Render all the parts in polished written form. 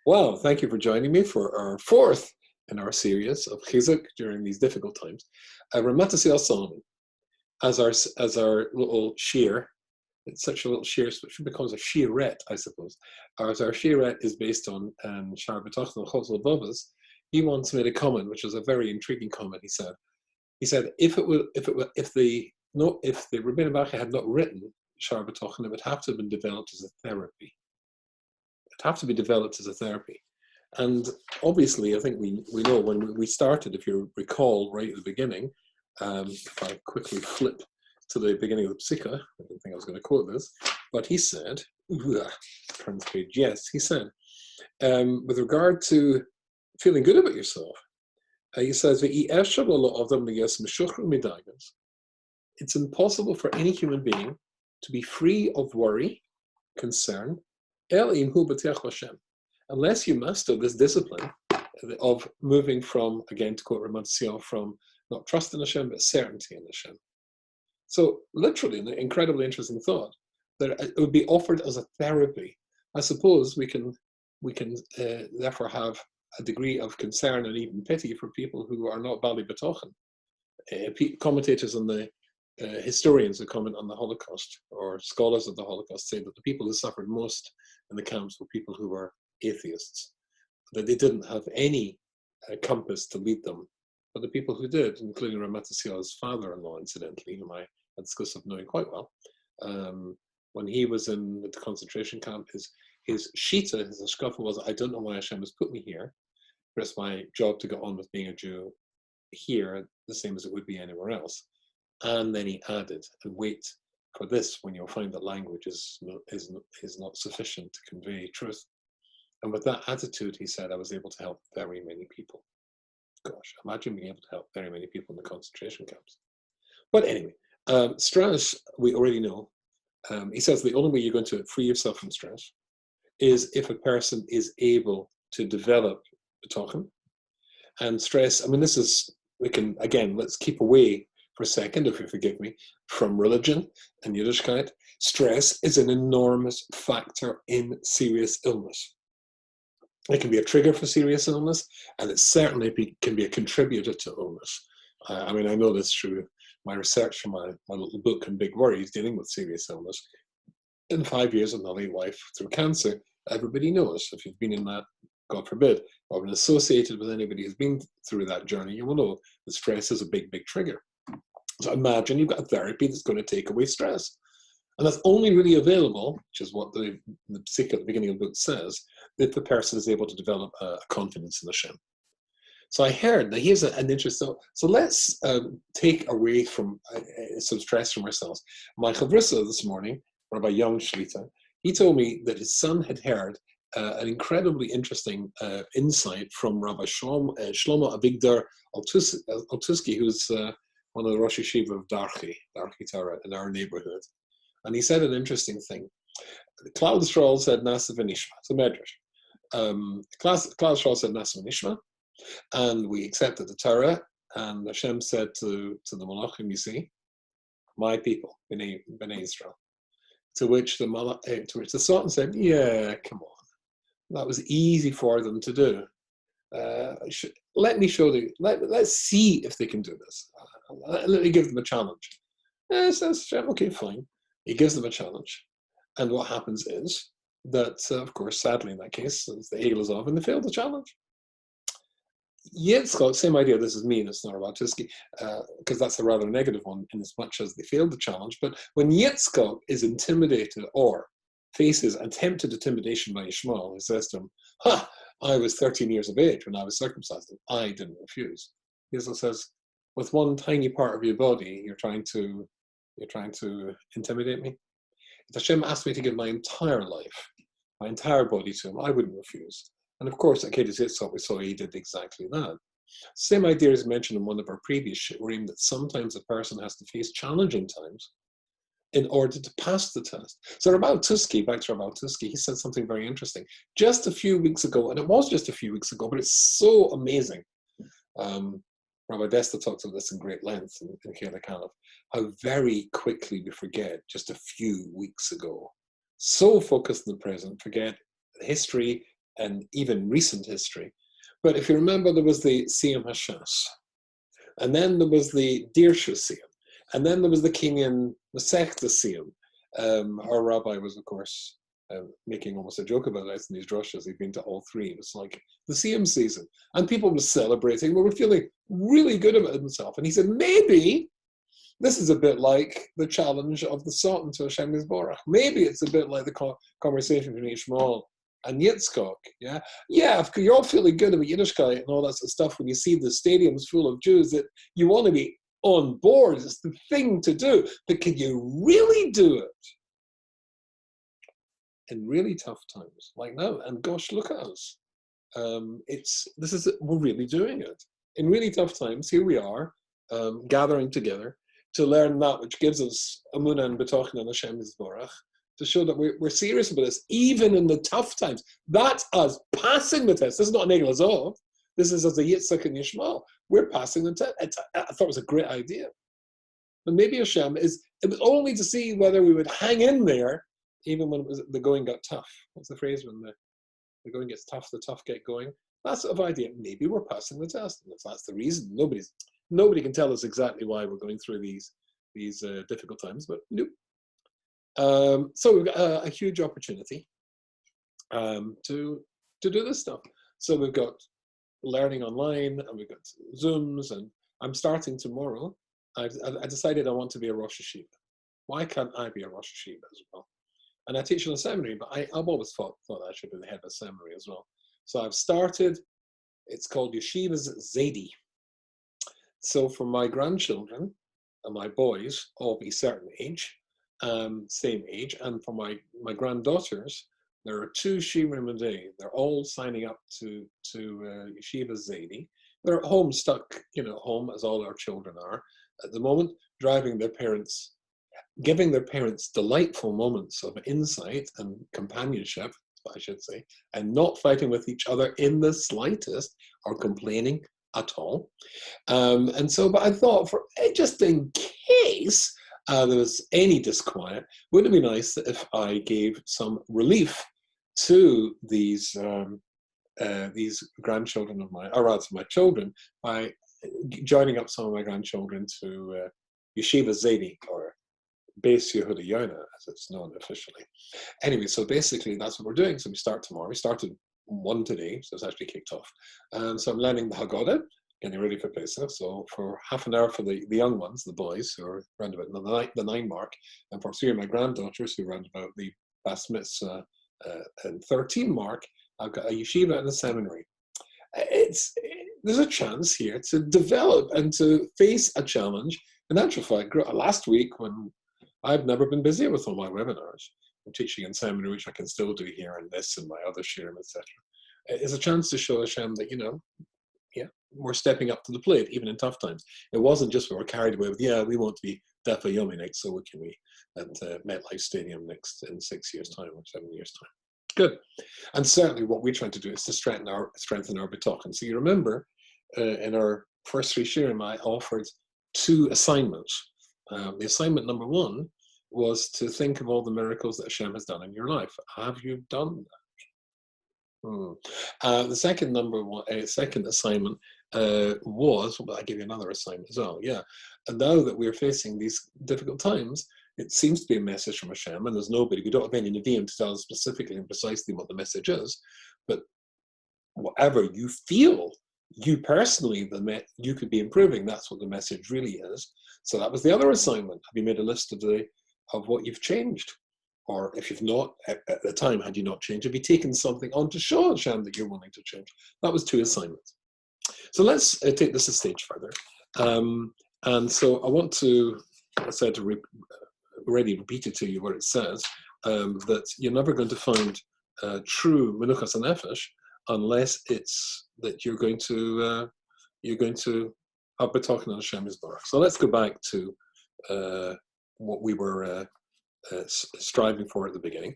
Well, thank you for joining me for our fourth in our series of Chizuk during these difficult times. Ramat Solomon as our little shear. It's such a little shear, which becomes a shearette, I suppose. As our shearette is based on Shaare HaBetochon and Chosel Bobas, he once made a comment, which was a very intriguing comment. He said, if the Rebbeinu Bachya had not written Shaare HaBetochon, it would have to have been developed as a therapy. Have to be developed as a therapy. And obviously, I think we know when we started, if you recall right at the beginning, if I quickly flip to the beginning of the Psikha, I didn't think I was going to quote this, but he said, turn the page, yes, he said, with regard to feeling good about yourself, he says, it's impossible for any human being to be free of worry, concern, unless you master this discipline of moving from, again to quote Ramat, from not trust in Hashem, but certainty in Hashem. So literally, an incredibly interesting thought, that it would be offered as a therapy. I suppose we can therefore have a degree of concern and even pity for people who are not Bali Betochen. Commentators on the historians who comment on the Holocaust, or scholars of the Holocaust, say that the people who suffered most in the camps were people who were atheists, that they didn't have any compass to lead them. But the people who did, including Ramat Asiya's father-in-law, incidentally, whom I had discussed of knowing quite well, when he was in the concentration camp, his shita, his hashkafa was, I don't know why Hashem has put me here, but it's my job to go on with being a Jew here, the same as it would be anywhere else. And then he added, and wait for this when you'll find that language is not sufficient to convey truth. And with that attitude, he said, I was able to help very many people. Gosh, imagine being able to help very many people in the concentration camps. But anyway, stress, we already know. He says the only way you're going to free yourself from stress is if a person is able to develop Betochen. And stress, I mean, let's keep away for a second, if you forgive me, from religion and Yiddishkeit. Stress is an enormous factor in serious illness. It can be a trigger for serious illness, and it certainly can be a contributor to illness. I mean, I know this through my research for my little book on Big Worries, dealing with serious illness. In 5 years of my late wife through cancer, everybody knows, if you've been in that, God forbid, or been associated with anybody who's been through that journey, you will know that stress is a big, big trigger. So imagine you've got a therapy that's going to take away stress. And that's only really available, which is what the Psikha at the beginning of the book says, if the person is able to develop a confidence in Hashem. So I heard, now here's an interest, so let's take away from some stress from ourselves. My chavrissa this morning, Rabbi Young Shlita, he told me that his son had heard an incredibly interesting insight from Rabbi Shlomo Avigdor Altuski, who's one of the Rosh Yeshiva of Darchi Torah in our neighborhood. And he said an interesting thing. Klaus Schroll said Nasa V'Nishma. It's a medrash. Klaus Schroll said Nasa V'Nishma, and we accepted the Torah. And Hashem said to the Malachim, you see, my people, Bnei Israel. To which the Sultan said, yeah, come on. That was easy for them to do. Let me show them. Let's see if they can do this. Let me give them a challenge. Says Hashem, okay, fine. He gives them a challenge. And what happens is that, of course, sadly in that case, the eagle is off and they fail the challenge. Yitzchak, same idea, this is me and it's not about Tisky, because that's a rather negative one in as much as they failed the challenge. But when Yitzchak is intimidated or faces attempted intimidation by Ishmael, he says to him, I was 13 years of age when I was circumcised and I didn't refuse. Yitzchak says, with one tiny part of your body, you're trying to intimidate me? If Hashem asked me to give my entire life, my entire body to him, I wouldn't refuse. And of course, at Kedah Yitzchak, we saw he did exactly that. Same idea is mentioned in one of our previous shiurim, that sometimes a person has to face challenging times in order to pass the test. So back to Rabbi Tuski, he said something very interesting. Just a few weeks ago, and it was just a few weeks ago, but it's so amazing. Rabbi Desta talks about this in great length in Kedah Kalef, how very quickly we forget just a few weeks ago. So focused in the present, forget history and even recent history. But if you remember, there was the Siyam Hashas, and then there was the Dirshu Siyam, and then there was the king in Masechta Siyam. Our rabbi was, of course, making almost a joke about it in these drushes. He'd been to all three. It was like the Siyam season. And people were celebrating. We were feeling really good about himself. And he said, maybe this is a bit like the challenge of the Sultan to Hashem Yisborach. Maybe it's a bit like the conversation between Ishmael and Yitzchak. Yeah, you're all feeling good about Yiddishkeit and all that sort of stuff when you see the stadiums full of Jews that you want to be on board. It's the thing to do. But can you really do it in really tough times like now? And gosh, look at us. We're really doing it. In really tough times, here we are, gathering together to learn that which gives us Amunah and Betochon and Hashem Yisborach, to show that we're serious about this, even in the tough times. That's us passing the test. This is not an Egel Azov. This is as a Yitzchak and Yishmael. We're passing the test. I thought it was a great idea. But maybe Hashem it was only to see whether we would hang in there, even when the going got tough. What's the phrase when the going gets tough, the tough get going? That sort of idea. Maybe we're passing the test. And if that's the reason, nobody can tell us exactly why we're going through these difficult times, but nope. So we've got a huge opportunity to do this stuff. So we've got learning online, and we've got Zooms, and I'm starting tomorrow. I decided I want to be a Rosh Hashiva. Why can't I be a Rosh Hashiva as well? And I teach in a seminary, but I've always thought I should be the head of a seminary as well. So I've started, it's called Yeshivas Zaidi. So for my grandchildren and my boys, all be certain age, same age, and for my granddaughters, there are 2 shiurim a day. They're all signing up to Yeshiva Zaidi. They're at home, stuck, home as all our children are at the moment, driving their parents, giving their parents delightful moments of insight and companionship, I should say, and not fighting with each other in the slightest or complaining at all. But I thought, just in case there was any disquiet, wouldn't it be nice if I gave some relief to these grandchildren of mine, or rather my children, by joining up some of my grandchildren to Yeshiva Zaidi, or Beis Yehuda Yona, as it's known officially. Anyway, so basically that's what we're doing. So we start tomorrow. We started one today, so it's actually kicked off. So I'm learning the Haggadah, getting ready for Pesach. So for half an hour for the young ones, the boys, who are around about the 9 mark, and for 3 of my granddaughters, who are around about the Bas Mitzvah and 13 mark, I've got a yeshiva and a seminary. There's a chance here to develop and to face a challenge. In actual fact, last week, when I've never been busier with all my webinars, I'm teaching in seminary, which I can still do here and this and my other shiurim, etc. It's a chance to show Hashem that, we're stepping up to the plate, even in tough times. It wasn't just we were carried away with, we want to be Defa Yomi next, so can we at MetLife Stadium next in 6 years' time or 7 years' time. Good. And certainly what we're trying to do is to strengthen our Betochon. So you remember in our first 3 shiurim, I offered 2 assignments. The assignment number 1 was to think of all the miracles that Hashem has done in your life. Have you done that? The second assignment was, I give you another assignment as well, and now that we're facing these difficult times, it seems to be a message from Hashem, and we don't have any Nevi'im to tell us specifically and precisely what the message is, but whatever you feel, you personally, you could be improving, that's what the message really is. So that was the other assignment. Have you made a list of what you've changed? Or if you've not, at the time, had you not changed, have you taken something on to show Hashem that you're willing to change? That was 2 assignments. So let's take this a stage further. And so I want to, as I said, already repeated to you where it says that you're never going to find true menuchas hanefesh unless it's that you're going to have betochon on Hashem Yisborach. So let's go back to what we were striving for at the beginning,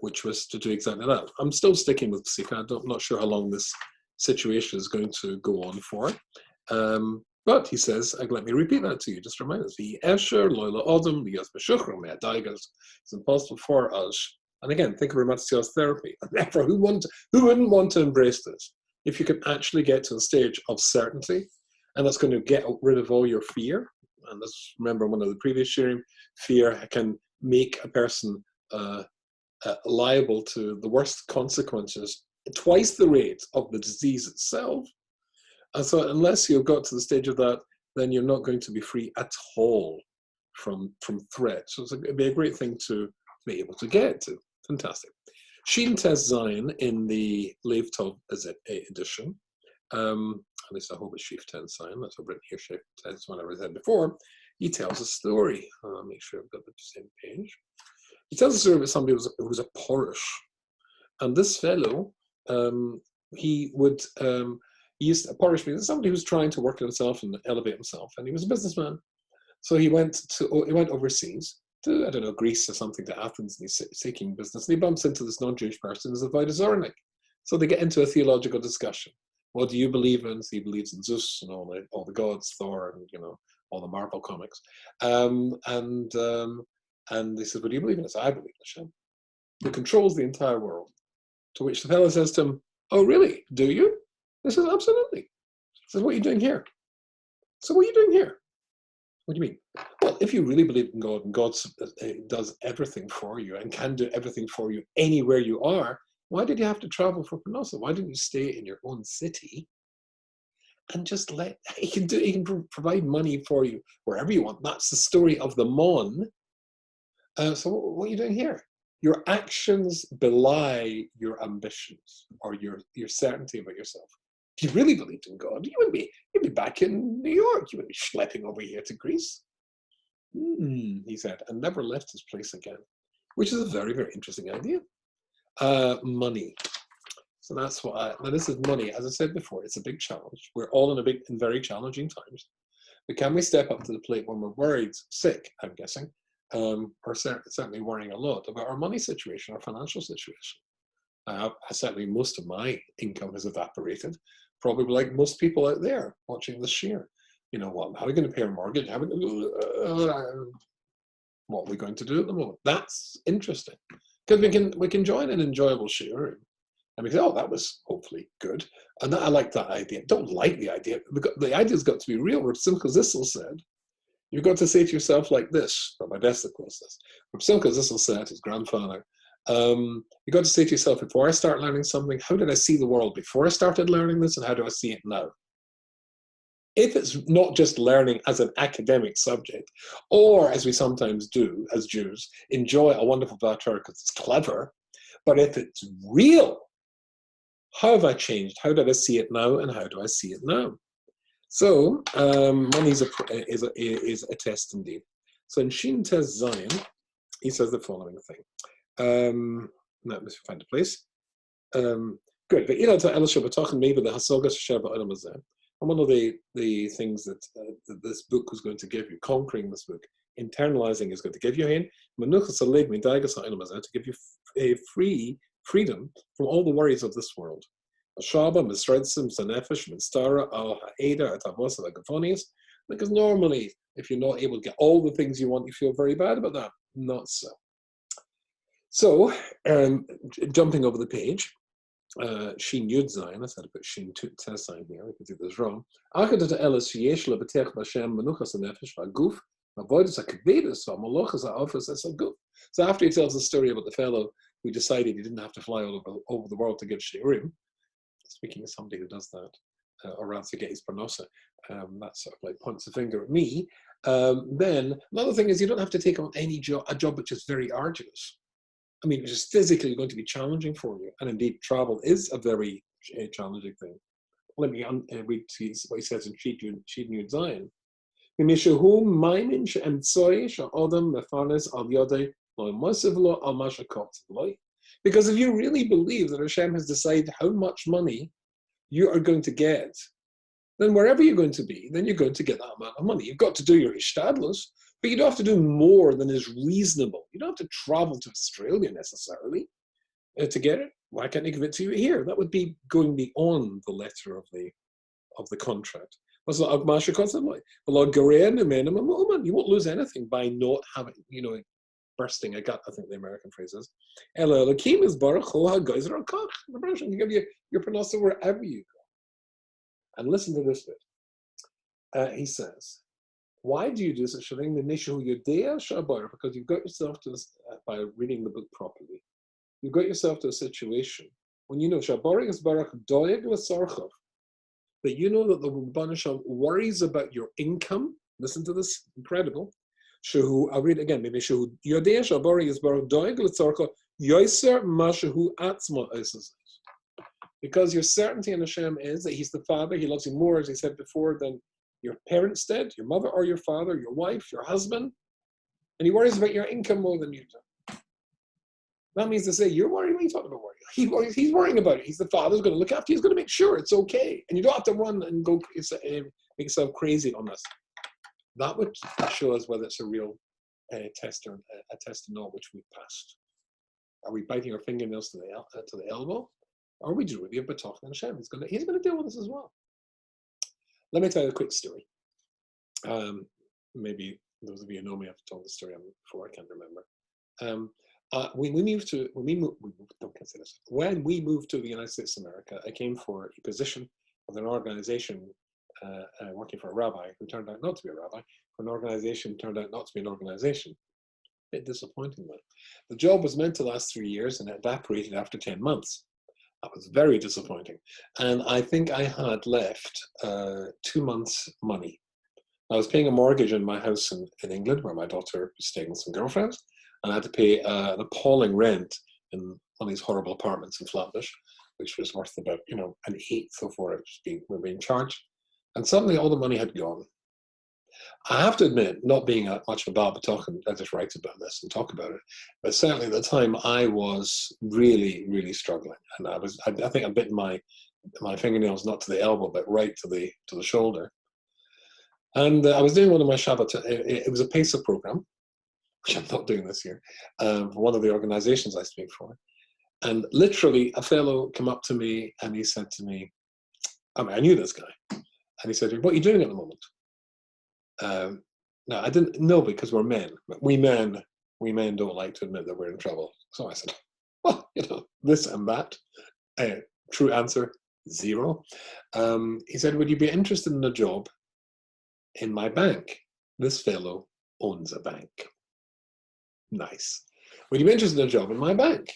which was to do exactly that. I'm still sticking with Psika. I'm not sure how long this situation is going to go on for. But he says, let me repeat that to you, just remind us. It's impossible for us And again, think of romanticized therapy. And therefore, who wouldn't want to embrace this? If you can actually get to a stage of certainty, and that's going to get rid of all your fear. And let's remember one of the previous sharing, fear can make a person liable to the worst consequences, twice the rate of the disease itself. And so unless you've got to the stage of that, then you're not going to be free at all from threat. So it'd be a great thing to be able to get to. Fantastic. Shin Tes Zion in the Lev Tov edition, at least I hope it's Shif Tes Zion, that's written here, Shif Tes, one I read before, he tells a story. I'll make sure I've got the same page. He tells a story about somebody who was a Porish. And this fellow, he used a Porish means somebody who was trying to work on himself and elevate himself, and he was a businessman. So he went overseas to, I don't know, Greece or something, to Athens, and he's seeking business, and he bumps into this non-Jewish person who's a Vaidazornik. So they get into a theological discussion. What do you believe in? So he believes in Zeus and all the gods, Thor, and all the Marvel comics. And they said, what do you believe in? I said, I believe in Hashem, who controls the entire world. To which the fellow says to him, oh, really? Do you? He says, absolutely. He says, what are you doing here? So what are you doing here? What do you mean? Well, if you really believe in God, and God does everything for you and can do everything for you anywhere you are, why did you have to travel for Panosa? Why didn't you stay in your own city and just he can provide money for you wherever you want. That's the story of the Mon. So what are you doing here? Your actions belie your ambitions or your certainty about yourself. If you really believed in God, you'd be back in New York. You wouldn't be schlepping over here to Greece. He said, and never left his place again, which is a very, very interesting idea. Money. So that's this is money. As I said before, it's a big challenge. We're all in very challenging times. But can we step up to the plate when we're worried, sick, I'm guessing, or certainly worrying a lot about our money situation, our financial situation? Certainly most of my income has evaporated, probably like most people out there watching this share. You know what, how are we going to pay our mortgage? What are we going to do at the moment? That's interesting. Because we can join an enjoyable share and we say, oh, that was hopefully good. And I like that idea. Don't like the idea. The idea's got to be real. What Simcha Zissel said, you've got to say to yourself like this, or my best of course this. What Simcha Zissel said, his grandfather, you got to say to yourself, before I start learning something, how did I see the world before I started learning this, and how do I see it now? If it's not just learning as an academic subject, or as we sometimes do as Jews, enjoy a wonderful Torah because it's clever, but if it's real, how have I changed? How did I see it now, and how do I see it now? So money is a test indeed. So in Shin Tes Zion, he says the following thing. Let me find a place. Good. And one of the things that this book was going to give you, conquering this book, internalizing, is going to give you to give you a freedom from all the worries of this world. Because normally, if you're not able to get all the things you want, you feel very bad about that. Not so. So, jumping over the page, Shin Yud Zayin, I said to put Shin Tes Zayin here, I could do this wrong. So after he tells the story about the fellow who decided he didn't have to fly all over the world to give shiurim, speaking of somebody who does that, or rather to get his parnosa, that sort of like points the finger at me. Then another thing is you don't have to take on a job which is very arduous. I mean, which is physically going to be challenging for you. And indeed, travel is a very challenging thing. Let me read what he says in Shid Yud Zayin. Because if you really believe that Hashem has decided how much money you are going to get, then wherever you're going to be, then you're going to get that amount of money. You've got to do your ishtadlus, but you don't have to do more than is reasonable. You don't have to travel to Australia necessarily to get it. Why can't they give it to you here? That would be going beyond the letter of the contract. You won't lose anything by not having, bursting a gut, I think the American phrase is. Ela Elokim is Baruch Hu HaGozer HaKach. The Baruch can give you your pronouncement wherever you go. And listen to this bit. He says, why do you do such a thing? Because you've got yourself to this, by reading the book properly, you've got yourself to a situation when you know Shabarik is Barak Doeg L'Sarchov, that you know that the Rebbeinu Shalom worries about your income. Listen to this, incredible. Shehu, I'll read it again, maybe Shehu Yodei Shabarik is Barak Doeg L'Sarchov Yoiser Mashehu Atzma Eses. Because your certainty in Hashem is that He's the Father, He loves you more, as He said before, than your parents did, your mother or your father, your wife, your husband, and He worries about your income more than you do. That means to say, you're worried. What are you talking about worrying? He's worrying about it. He's the Father, He's going to look after you. He's going to make sure it's okay. And you don't have to run and go make yourself crazy on this. That would show us whether it's a real test or a test of not which we've passed. Are we biting our fingernails to the elbow? Or are we just really a Betochon Hashem? He's going to deal with us as well. Let me tell you a quick story. Maybe those of you who know me have told the story before, I can't remember. When we moved to the United States of America, I came for a position with an organization working for a rabbi who turned out not to be a rabbi, for an organization turned out not to be an organization. A bit disappointing, though. The job was meant to last 3 years and it evaporated after 10 months. That was very disappointing. And I think I had left 2 months' money. I was paying a mortgage in my house in England, where my daughter was staying with some girlfriends, and I had to pay an appalling rent in one of these horrible apartments in Flatbush, which was worth about, an eighth of what we were being charged. And suddenly all the money had gone. I have to admit, not being much of a Baal B'tochen, I just write about this and talk about it, but certainly at the time I was really, really struggling. And I think I bit my fingernails not to the elbow, but right to the shoulder. And I was doing one of my Shabbat, it was a PESA program, which I'm not doing this year, for one of the organizations I speak for. And literally a fellow came up to me and he said to me, I knew this guy, and he said, what are you doing at the moment? No, I didn't know, because we're men. We men don't like to admit that we're in trouble. So I said, well, this and that. True answer, 0. He said, would you be interested in a job in my bank? This fellow owns a bank. Nice. Would you be interested in a job in my bank?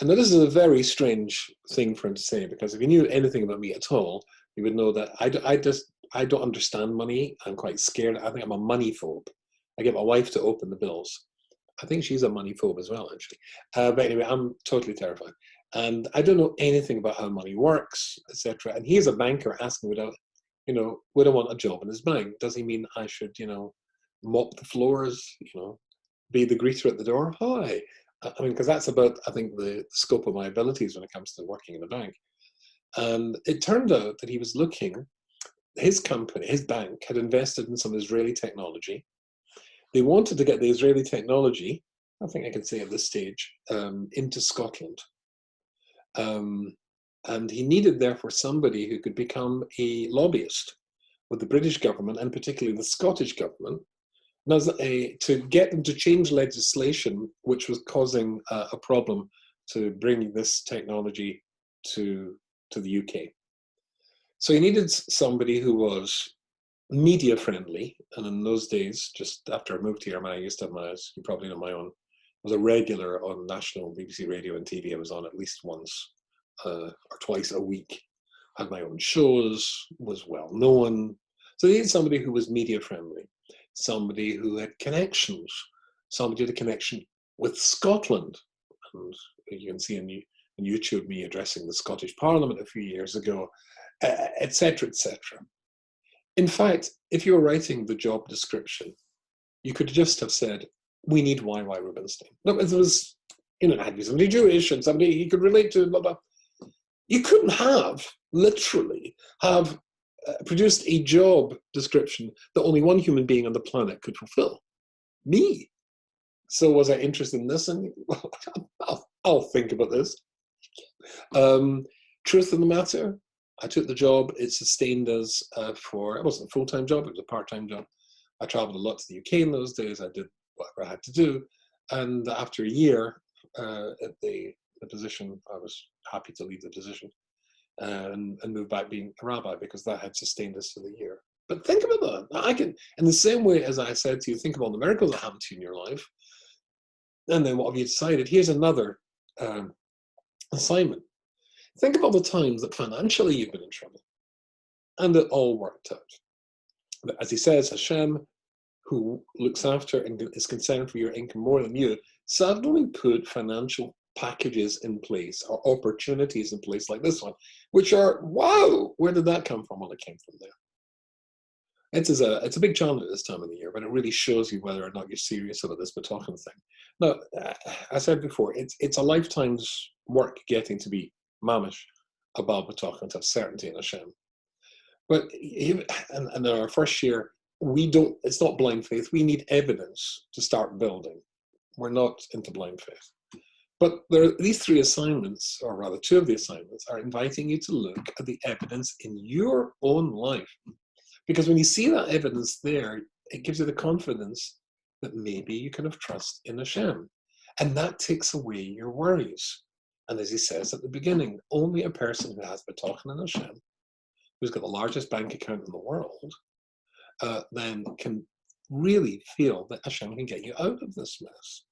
And now this is a very strange thing for him to say, because if you knew anything about me at all, you would know that I don't understand money. I'm quite scared. I think I'm a money phobe. I get my wife to open the bills. I think she's a money phobe as well, actually. But anyway, I'm totally terrified. And I don't know anything about how money works, etc. And he's a banker asking would I want a job in his bank? Does he mean I should, mop the floors, be the greeter at the door? Hi. I mean, because that's about, I think, the scope of my abilities when it comes to working in a bank. And it turned out that he was looking, his company, his bank, had invested in some Israeli technology. They wanted to get the Israeli technology, I think I can say at this stage, into Scotland. And he needed, therefore, somebody who could become a lobbyist with the British government, and particularly the Scottish government, to get them to change legislation which was causing a problem to bring this technology to the UK. So he needed somebody who was media friendly, and in those days, just after I moved here, I used to have you probably know my own, I was a regular on national BBC radio and TV. I was on at least once or twice a week, had my own shows, was well known. So they needed somebody who was media friendly, somebody who had connections, somebody who had a connection with Scotland. And you can see on YouTube me addressing the Scottish Parliament a few years ago, etc., etc. In fact, if you were writing the job description, you could just have said, we need Y.Y. Rubinstein. No, it was, it had to be somebody Jewish and somebody he could relate to, blah, blah. You couldn't literally have produced a job description that only one human being on the planet could fulfill. Me. So was I interested in this? And I'll think about this. Truth of the matter, I took the job. It sustained us it wasn't a full-time job, it was a part-time job. I traveled a lot to the UK in those days. I did whatever I had to do. And after a year at the position, I was happy to leave the position and move back being a rabbi because that had sustained us for the year. But think about that. I can, in the same way as I said to you, think of all the miracles that happened to you in your life, and then what have you decided? Here's another um, assignment. Think of all the times that financially you've been in trouble, and it all worked out. But as he says, Hashem, who looks after and is concerned for your income more than you, suddenly put financial packages in place or opportunities in place like this one, which are, wow, where did that come from? Well, it came from there. It's a big challenge at this time of the year, but it really shows you whether or not you're serious about this Betochen thing. Now, I said before, it's a lifetime's work getting to be mamish about Betochen, to have certainty in Hashem. But and in our first year, we don't. It's not blind faith. We need evidence to start building. We're not into blind faith. But these three assignments, or rather two of the assignments, are inviting you to look at the evidence in your own life. Because when you see that evidence there, it gives you the confidence that maybe you can have trust in Hashem. And that takes away your worries. And as he says at the beginning, only a person who has Betochen in Hashem, who's got the largest bank account in the world, then can really feel that Hashem can get you out of this mess.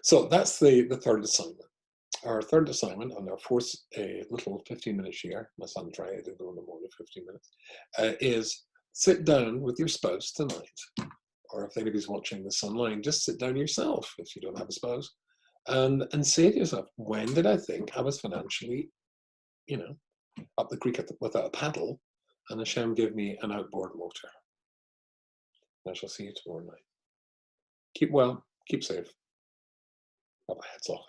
So that's the third assignment. Our third assignment on our fourth little 15-minute share, my son tried to go in the morning 15 minutes, is sit down with your spouse tonight. Or if anybody's watching this online, just sit down yourself if you don't have a spouse and say to yourself, when did I think I was financially, up the creek without a paddle, and Hashem gave me an outboard motor? I shall see you tomorrow night. Keep well, keep safe. Bye-bye. It's all.